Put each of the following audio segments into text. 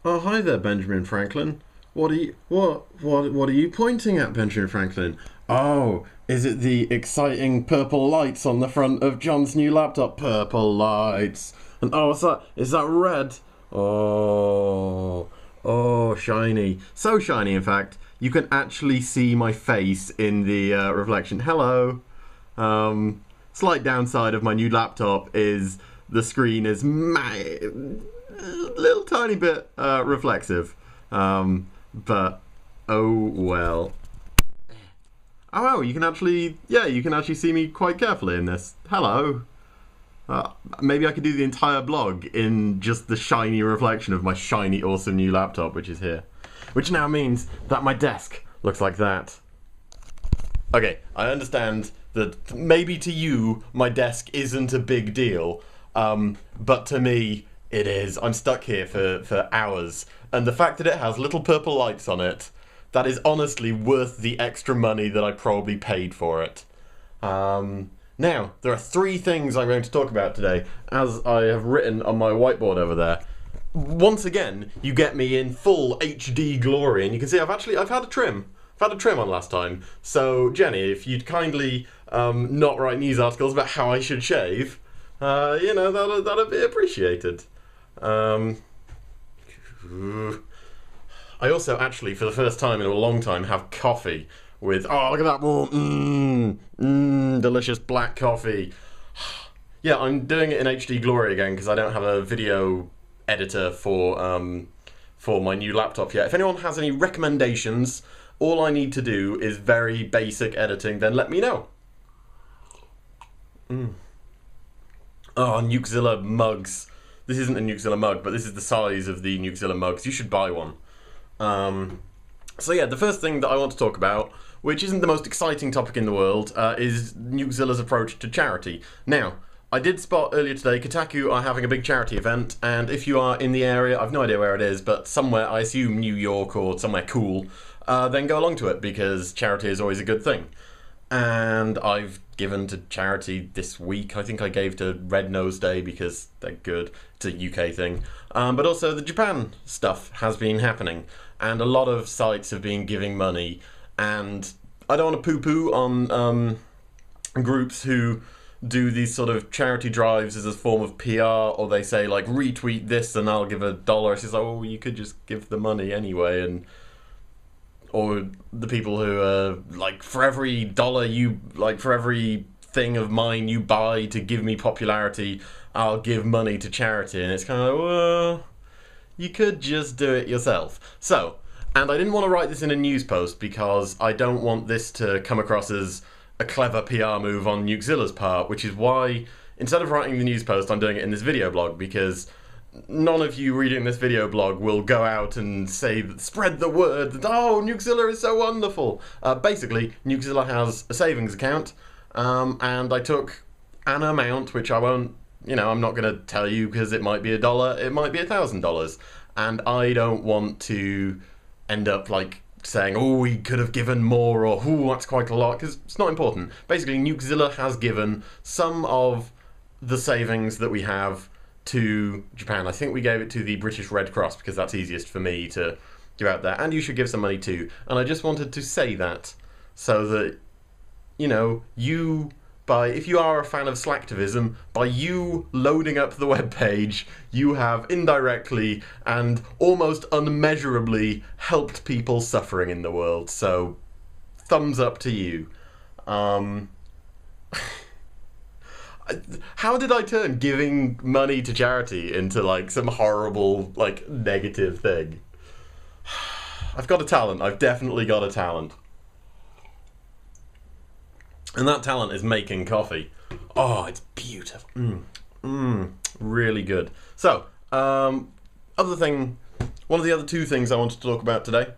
Oh, hi there, Benjamin Franklin. What are you pointing at, Benjamin Franklin? Oh, is it the exciting purple lights on the front of John's new laptop? Purple lights. And oh, what's that? Is that red? Oh, oh, shiny. So shiny, in fact, you can actually see my face in the reflection. Hello. Slight downside of my new laptop is the screen is little tiny bit reflexive, but oh well. Oh wow, you can actually see me quite carefully in this. Hello. Maybe I could do the entire blog in just the shiny reflection of my shiny, awesome new laptop, which is here. Which now means that my desk looks like that. Okay, I understand that maybe to you, my desk isn't a big deal, but to me, it is. I'm stuck here for hours, and the fact that it has little purple lights on it, that is honestly worth the extra money that I probably paid for it. Now, there are three things I'm going to talk about today, as I have written on my whiteboard over there. Once again, you get me in full HD glory, and you can see I've had a trim. I've had a trim on last time. So, Jenny, if you'd kindly not write news articles about how I should shave, that'd be appreciated. I also actually, for the first time in a long time, have coffee with, oh, look at that warm, delicious black coffee. Yeah, I'm doing it in HD glory again because I don't have a video editor for my new laptop yet. If anyone has any recommendations, all I need to do is very basic editing, then let me know. Oh, Nukezilla mugs. This isn't a Nukezilla mug, but this is the size of the Nukezilla mugs. You should buy one. So yeah, the first thing that I want to talk about, which isn't the most exciting topic in the world, is Nukezilla's approach to charity. Now, I did spot earlier today, Kotaku are having a big charity event, and if you are in the area, I've no idea where it is, but somewhere, I assume New York or somewhere cool, then go along to it, because charity is always a good thing. And I've given to charity this week. I think I gave to Red Nose Day because they're good. It's a UK thing. But also the Japan stuff has been happening. And a lot of sites have been giving money. And I don't want to poo-poo on groups who do these sort of charity drives as a form of PR, or they say, like, retweet this and I'll give $1. It's just like, oh, you could just give the money anyway. And or the people who like, for every dollar you, like, for every thing of mine you buy to give me popularity, I'll give money to charity. And it's kind of, well, you could just do it yourself. So, and I didn't want to write this in a news post because I don't want this to come across as a clever PR move on Nukezilla's part, which is why, instead of writing the news post, I'm doing it in this video blog, because none of you reading this video blog will go out and say, spread the word that, oh, Nukezilla is so wonderful. Basically, Nukezilla has a savings account, and I took an amount, which I won't, I'm not going to tell you because it might be $1, it might be $1,000, and I don't want to end up, like, saying, oh, we could have given more, or, oh, that's quite a lot, because it's not important. Basically, Nukezilla has given some of the savings that we have to Japan. I think we gave it to the British Red Cross because that's easiest for me to give out there, and you should give some money too. And I just wanted to say that so that, if you are a fan of slacktivism, by you loading up the webpage, you have indirectly and almost unmeasurably helped people suffering in the world. So, thumbs up to you. How did I turn giving money to charity into, like, some horrible, like, negative thing? I've got a talent. I've definitely got a talent. And that talent is making coffee. Oh, it's beautiful. Really good. So, one of the other two things I wanted to talk about today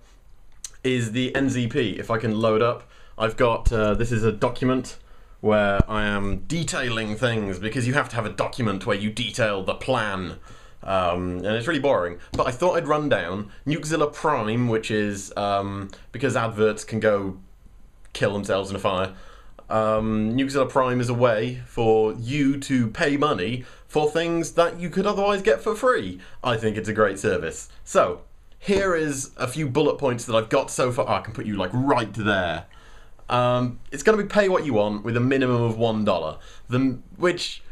is the NZP. If I can load up, I've got, this is a document where I am detailing things, because you have to have a document where you detail the plan, and it's really boring. But I thought I'd run down Nukezilla Prime, which is, because adverts can go kill themselves in a fire, Nukezilla Prime is a way for you to pay money for things that you could otherwise get for free. I think it's a great service. So, here is a few bullet points that I've got so far. I can put you like right there. It's going to be pay what you want with a minimum of $1. Which,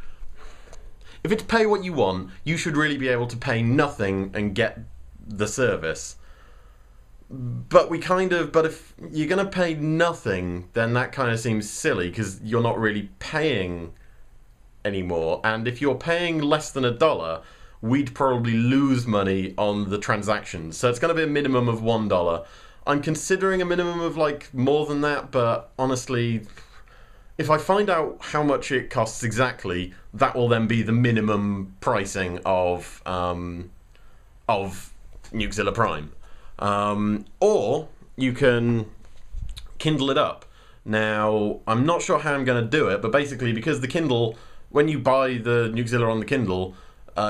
if it's pay what you want, you should really be able to pay nothing and get the service. But if you're going to pay nothing, then that kind of seems silly because you're not really paying anymore. And if you're paying less than $1, we'd probably lose money on the transactions. So it's going to be a minimum of $1. I'm considering a minimum of like more than that, but honestly, if I find out how much it costs exactly, that will then be the minimum pricing of Nukezilla Prime. Or you can Kindle it up. Now, I'm not sure how I'm going to do it, but basically, because the Kindle, when you buy the Nukezilla on the Kindle,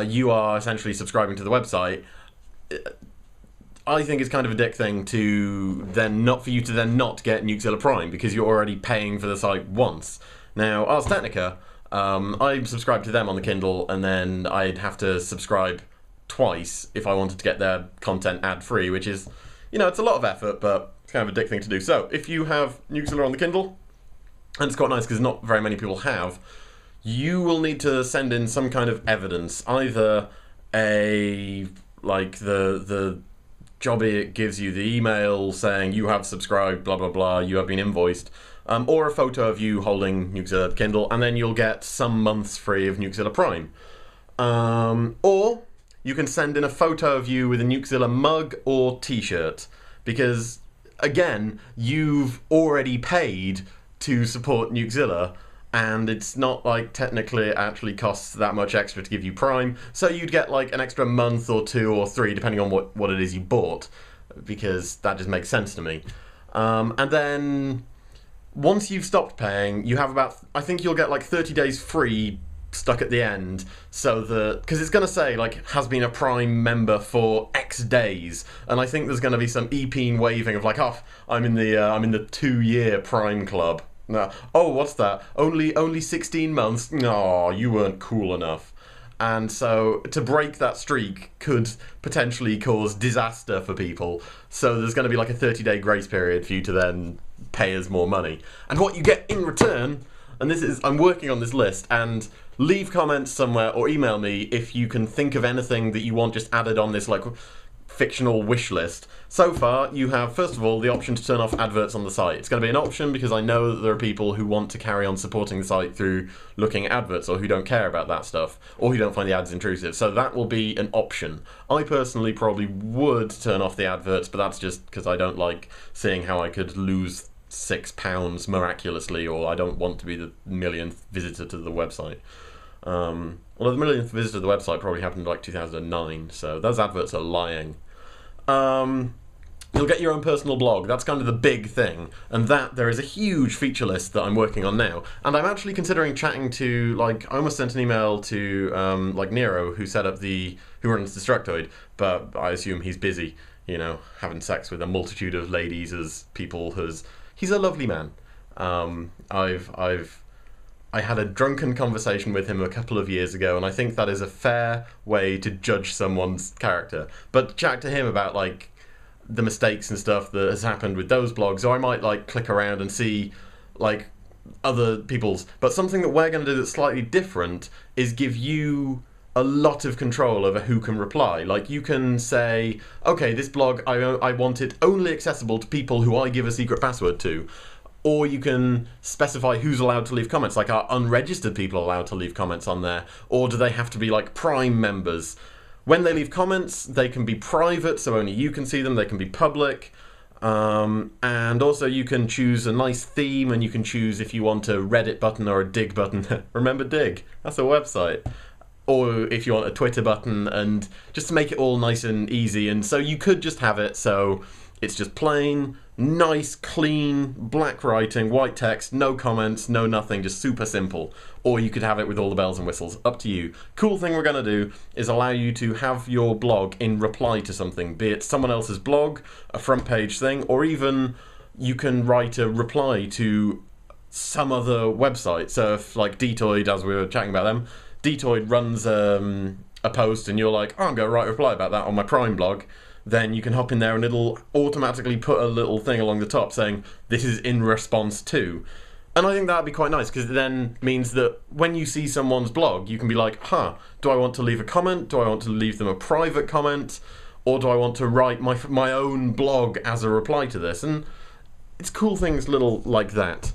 you are essentially subscribing to the website. I think it's kind of a dick thing to then not get Nukezilla Prime because you're already paying for the site once. Now, Ars Technica, I subscribe to them on the Kindle, and then I'd have to subscribe twice if I wanted to get their content ad-free, which is, it's a lot of effort, but it's kind of a dick thing to do. So, if you have Nukezilla on the Kindle, and it's quite nice because not very many people have, you will need to send in some kind of evidence, either the jobby it gives you the email saying you have subscribed, blah blah blah, you have been invoiced, or a photo of you holding Nukezilla Kindle, and then you'll get some months free of Nukezilla Prime. Or you can send in a photo of you with a Nukezilla mug or t-shirt, because again, you've already paid to support Nukezilla, and it's not like technically it actually costs that much extra to give you Prime, so you'd get like an extra month or 2 or 3 depending on what it is you bought, because that just makes sense to me. And then once you've stopped paying, you have I think you'll get like 30 days free stuck at the end, so because it's going to say like has been a Prime member for X days, and I think there's going to be some EP waving of like, oh, I'm in the 2-year Prime club. No. Oh, what's that? Only 16 months? No, you weren't cool enough. And so to break that streak could potentially cause disaster for people. So there's going to be like a 30-day grace period for you to then pay us more money. And what you get in return, and I'm working on this list, and leave comments somewhere or email me if you can think of anything that you want just added on this like fictional wish list. So far, you have, first of all, the option to turn off adverts on the site. It's going to be an option because I know that there are people who want to carry on supporting the site through looking at adverts, or who don't care about that stuff, or who don't find the ads intrusive. So that will be an option. I personally probably would turn off the adverts, but that's just because I don't like seeing how I could lose £6 miraculously, or I don't want to be the millionth visitor to the website. Although the millionth visitor to the website probably happened in like 2009, so those adverts are lying. You'll get your own personal blog. That's kind of the big thing, and that there is a huge feature list that I'm working on now. And I'm actually considering chatting to, like, I almost sent an email to like Nero, who runs Destructoid, but I assume he's busy, having sex with a multitude of ladies he's a lovely man. I had a drunken conversation with him a couple of years ago, and I think that is a fair way to judge someone's character. But chat to him about like the mistakes and stuff that has happened with those blogs, or I might like click around and see like other people's. But something that we're going to do that's slightly different is give you a lot of control over who can reply. Like, you can say, okay, this blog, I want it only accessible to people who I give a secret password to. Or you can specify who's allowed to leave comments, like, are unregistered people allowed to leave comments on there? Or do they have to be like Prime members? When they leave comments, they can be private, so only you can see them. They can be public. And also you can choose a nice theme, and you can choose if you want a Reddit button or a Dig button. Remember Dig? That's a website. Or if you want a Twitter button, and just to make it all nice and easy. And so you could just have it so it's just plain, nice, clean, black writing, white text, no comments, no nothing, just super simple. Or you could have it with all the bells and whistles, up to you. Cool thing we're going to do is allow you to have your blog in reply to something, be it someone else's blog, a front page thing, or even you can write a reply to some other website. So if, like, Detoid, as we were chatting about them, Detoid runs a post and you're like, oh, I'm going to write a reply about that on my Prime blog, then you can hop in there and it'll automatically put a little thing along the top saying, this is in response to. And I think that'd be quite nice, because it then means that when you see someone's blog, you can be like, do I want to leave a comment? Do I want to leave them a private comment? Or do I want to write my own blog as a reply to this? And it's cool things little like that.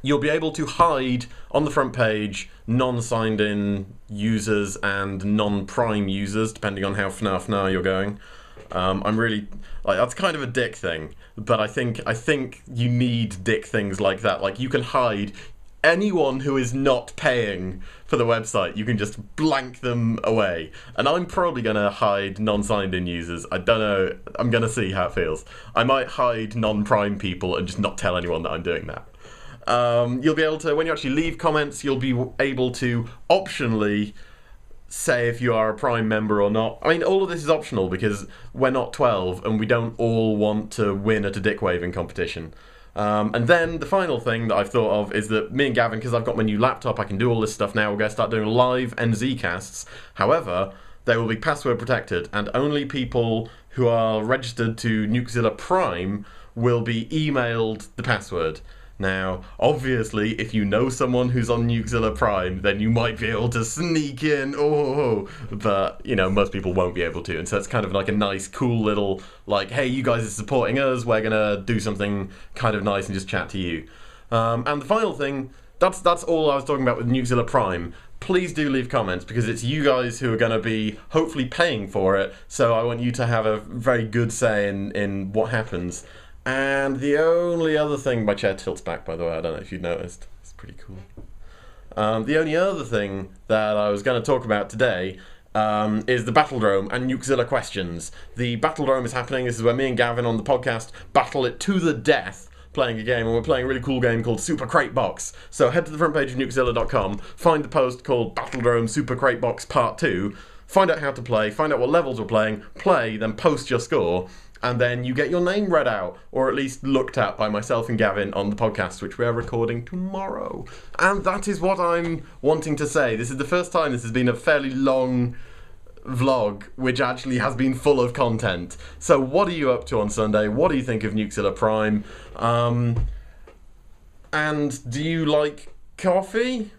You'll be able to hide on the front page non-signed in users and non-Prime users, depending on how FNAF you're going. I'm really, like, that's kind of a dick thing, but I think you need dick things like that. Like, you can hide anyone who is not paying for the website. You can just blank them away. And I'm probably gonna hide non-signed in users. I don't know. I'm gonna see how it feels. I might hide non-Prime people and just not tell anyone that I'm doing that. You'll be able to, when you actually leave comments, you'll be able to optionally say if you are a Prime member or not. I mean, all of this is optional because we're not 12 and we don't all want to win at a dick waving competition. And then the final thing that I've thought of is that me and Gavin, because I've got my new laptop, I can do all this stuff now. We're going to start doing live NZ casts. However, they will be password protected, and only people who are registered to Nukezilla Prime will be emailed the password. Now, obviously, if you know someone who's on Nukezilla Prime, then you might be able to sneak in, but, you know, most people won't be able to, and so it's kind of like a nice, cool little, like, hey, you guys are supporting us, we're gonna do something kind of nice and just chat to you. And the final thing, that's all I was talking about with Nukezilla Prime. Please do leave comments, because it's you guys who are going to be hopefully paying for it, so I want you to have a very good say in what happens. And the only other thing, my chair tilts back, by the way, I don't know if you've noticed. It's pretty cool. The only other thing that I was going to talk about today is the Battledrome and Nukezilla questions. The Battledrome is happening. This is where me and Gavin on the podcast battle it to the death, playing a game, and we're playing a really cool game called Super Crate Box. So head to the front page of Nukezilla.com, find the post called Battledrome Super Crate Box Part 2, find out how to play, find out what levels we're playing, play, then post your score, and then you get your name read out, or at least looked at by myself and Gavin on the podcast, which we are recording tomorrow. And that is what I'm wanting to say. This is the first time this has been a fairly long vlog, which actually has been full of content. So what are you up to on Sunday? What do you think of Nukezilla Prime? And do you like coffee?